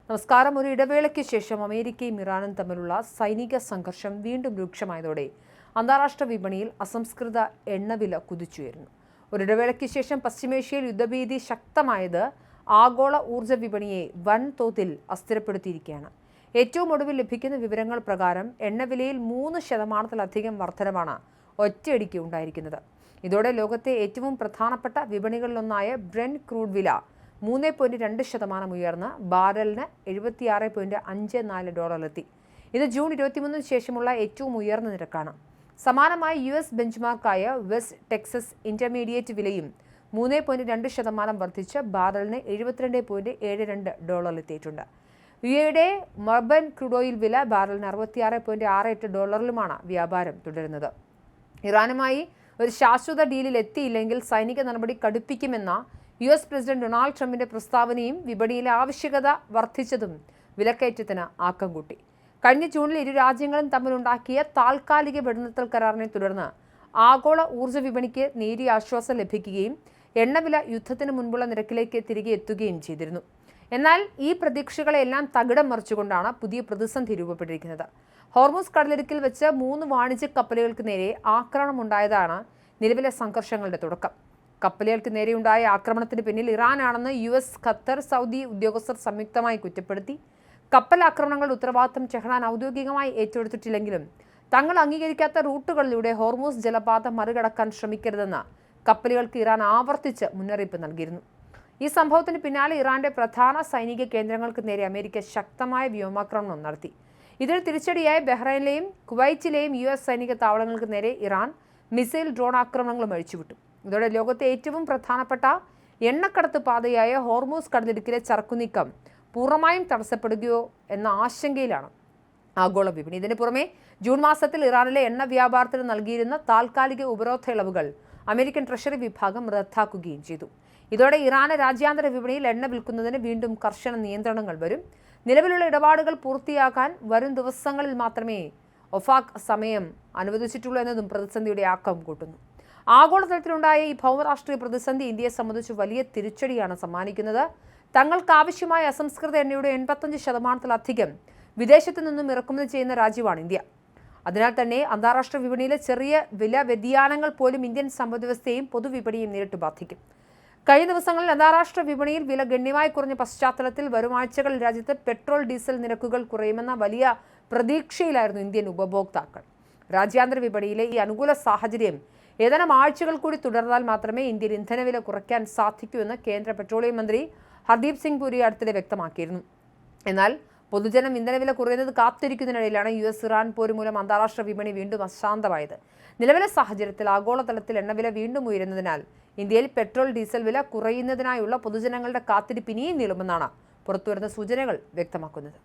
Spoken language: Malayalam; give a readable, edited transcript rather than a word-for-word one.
നമസ്കാരം. ഒരു ഇടവേളയ്ക്ക് ശേഷം അമേരിക്കയും ഇറാനും തമ്മിലുള്ള സൈനിക സംഘർഷം വീണ്ടും രൂക്ഷമായതോടെ അന്താരാഷ്ട്ര വിപണിയിൽ അസംസ്കൃത എണ്ണവില കുതിച്ചുയരുന്നു. ഒരു ഇടവേളയ്ക്ക് ശേഷം പശ്ചിമേഷ്യയിൽ യുദ്ധഭീതി ശക്തമായത് ആഗോള ഊർജ്ജ വിപണിയെ വൻതോതിൽ അസ്ഥിരപ്പെടുത്തിയിരിക്കുകയാണ്. ഏറ്റവും ഒടുവിൽ ലഭിക്കുന്ന വിവരങ്ങൾ പ്രകാരം എണ്ണവിലയിൽ 3% വർധനവാണ് ഒറ്റയടിക്ക് ഉണ്ടായിരിക്കുന്നത്. ഇതോടെ ലോകത്തെ ഏറ്റവും പ്രധാനപ്പെട്ട വിപണികളിലൊന്നായ ബ്രെന്റ് ക്രൂഡ് വില 3.2% ഉയർന്ന് ബാരലിന് $76.54 ഇത് ജൂൺ 23 ശേഷമുള്ള ഏറ്റവും ഉയർന്ന നിരക്കാണ്. സമാനമായി US ബെഞ്ച്മാർക്കായ വെസ്റ്റ് ടെക്സസ് ഇന്റർമീഡിയറ്റ് വിലയും 3.2% വർദ്ധിച്ച് ബാരലിന് $72.72 എത്തിയിട്ടുണ്ട്. യുടെ മർബൻ ക്രൂഡ് ഓയിൽ വില ബാരലിന് $66.68 വ്യാപാരം തുടരുന്നത്. ഇറാനുമായി ഒരു ശാശ്വത ഡീലിൽ എത്തിയില്ലെങ്കിൽ സൈനിക നടപടി കടുപ്പിക്കുമെന്ന US പ്രസിഡന്റ് ഡൊണാൾഡ് ട്രംപിന്റെ പ്രസ്താവനയും വിപണിയിലെ ആവശ്യകത വർദ്ധിച്ചതും വിലക്കയറ്റത്തിന് ആക്കം കൂട്ടി. കഴിഞ്ഞ ജൂണിൽ ഇരു രാജ്യങ്ങളും തമ്മിലുണ്ടാക്കിയ താൽക്കാലിക വെടിനിർത്തൽ കരാറിനെ തുടർന്ന് ആഗോള ഊർജ്ജ വിപണിക്ക് നേരിയ ആശ്വാസം ലഭിക്കുകയും എണ്ണവില യുദ്ധത്തിന് മുൻപുള്ള നിരക്കിലേക്ക് തിരികെ എത്തുകയും ചെയ്തിരുന്നു. എന്നാൽ ഈ പ്രതീക്ഷകളെല്ലാം തകിടം മറിച്ചുകൊണ്ടാണ് പുതിയ പ്രതിസന്ധി രൂപപ്പെട്ടിരിക്കുന്നത്. ഹോർമൂസ് കടലിടുക്കിൽ വെച്ച് 3 വാണിജ്യ കപ്പലുകൾക്ക് നേരെ ആക്രമണമുണ്ടായതാണ് നിലവിലെ സംഘർഷങ്ങളുടെ തുടക്കം. കപ്പലുകൾക്ക് നേരെയുണ്ടായ ആക്രമണത്തിന് പിന്നിൽ ഇറാനാണെന്ന് US, ഖത്തർ, സൗദി ഉദ്യോഗസ്ഥർ സംയുക്തമായി കുറ്റപ്പെടുത്തി. കപ്പൽ ആക്രമണങ്ങളുടെ ഉത്തരവാദിത്തം ടെഹ്റാൻ ഔദ്യോഗികമായി ഏറ്റെടുത്തിട്ടില്ലെങ്കിലും തങ്ങൾ അംഗീകരിക്കാത്ത റൂട്ടുകളിലൂടെ ഹോർമൂസ് ജലപാത മറികടക്കാൻ ശ്രമിക്കരുതെന്ന് കപ്പലുകൾക്ക് ഇറാൻ ആവർത്തിച്ച് മുന്നറിയിപ്പ് നൽകിയിരുന്നു. ഈ സംഭവത്തിന് പിന്നാലെ ഇറാന്റെ പ്രധാന സൈനിക കേന്ദ്രങ്ങൾക്ക് നേരെ അമേരിക്ക ശക്തമായ വ്യോമാക്രമണം നടത്തി. ഇതിന് തിരിച്ചടിയായി ബഹ്റൈനിലെയും കുവൈറ്റിലെയും US സൈനിക താവളങ്ങൾക്ക് നേരെ ഇറാൻ മിസൈൽ, ഡ്രോൺ ആക്രമണങ്ങളും അഴിച്ചുവിട്ടു. ഇതോടെ ലോകത്തെ ഏറ്റവും പ്രധാനപ്പെട്ട എണ്ണക്കടത്ത് പാതയായ ഹോർമൂസ് കടലിടുക്കിലെ ചരക്കുനീക്കം പൂർണ്ണമായും തടസ്സപ്പെടുകയോ എന്ന ആശങ്കയിലാണ് ആഗോള വിപണി. ഇതിന് പുറമെ ജൂൺ മാസത്തിൽ ഇറാനിലെ എണ്ണ വ്യാപാരത്തിന് നൽകിയിരുന്ന താൽക്കാലിക ഉപരോധ ഇളവുകൾ അമേരിക്കൻ ട്രഷറി വിഭാഗം റദ്ദാക്കുകയും ചെയ്തു. ഇതോടെ ഇറാന് രാജ്യാന്തര വിപണിയിൽ എണ്ണ വിൽക്കുന്നതിന് വീണ്ടും കർശന നിയന്ത്രണങ്ങൾ വരും. നിലവിലുള്ള ഇടപാടുകൾ പൂർത്തിയാക്കാൻ വരും ദിവസങ്ങളിൽ മാത്രമേ ഒഫാക് സമയം അനുവദിച്ചിട്ടുള്ളൂ എന്നതും പ്രതിസന്ധിയുടെ ആക്കം കൂട്ടുന്നു. ആഗോളതലത്തിലുണ്ടായ ഈ ഭൗമരാഷ്ട്രീയ പ്രതിസന്ധി ഇന്ത്യയെ സംബന്ധിച്ച് വലിയ തിരിച്ചടിയാണ് സമ്മാനിക്കുന്നത്. തങ്ങൾക്ക് ആവശ്യമായ അസംസ്കൃത എണ്ണയുടെ 85%-ലധികം വിദേശത്തു നിന്നും ഇറക്കുമതി ചെയ്യുന്ന രാജ്യമാണ് ഇന്ത്യ. അതിനാൽ തന്നെ അന്താരാഷ്ട്ര വിപണിയിലെ ചെറിയ വില വ്യതിയാനങ്ങൾ പോലും ഇന്ത്യൻ സമ്പദ്വ്യവസ്ഥയെയും പൊതുവിപണിയെയും നേരിട്ട് ബാധിക്കും. കഴിഞ്ഞ ദിവസങ്ങളിൽ അന്താരാഷ്ട്ര വിപണിയിൽ വില ഗണ്യമായി കുറഞ്ഞ പശ്ചാത്തലത്തിൽ വരും ആഴ്ചകളിൽ രാജ്യത്ത് പെട്രോൾ, ഡീസൽ നിരക്കുകൾ കുറയുമെന്ന വലിയ പ്രതീക്ഷയിലായിരുന്നു ഇന്ത്യൻ ഉപഭോക്താക്കൾ. രാജ്യാന്തര വിപണിയിലെ ഈ അനുകൂല സാഹചര്യം ഏതാനും ആഴ്ചകൾ കൂടി തുടർന്നാൽ മാത്രമേ ഇന്ത്യയിൽ ഇന്ധനവില കുറയ്ക്കാൻ സാധിക്കൂ എന്ന് കേന്ദ്ര പെട്രോളിയം മന്ത്രി ഹർദീപ് സിംഗ് പുരി അടുത്തിടെ വ്യക്തമാക്കിയിരുന്നു. എന്നാൽ പൊതുജനം ഇന്ധനവില കുറയുന്നത് കാത്തിരിക്കുന്നതിനിടയിലാണ് US ഇറാൻ പോര് മൂലം അന്താരാഷ്ട്ര വിപണി വീണ്ടും അശാന്തമായത്. നിലവിലെ സാഹചര്യത്തിൽ ആഗോളതലത്തിൽ എണ്ണവില വീണ്ടും ഉയരുന്നതിനാൽ ഇന്ത്യയിൽ പെട്രോൾ, ഡീസൽ വില കുറയുന്നതിനായുള്ള പൊതുജനങ്ങളുടെ കാത്തിരിപ്പ് ഇനിയും നീളുമെന്നാണ് പുറത്തുവരുന്ന സൂചനകൾ വ്യക്തമാക്കുന്നത്.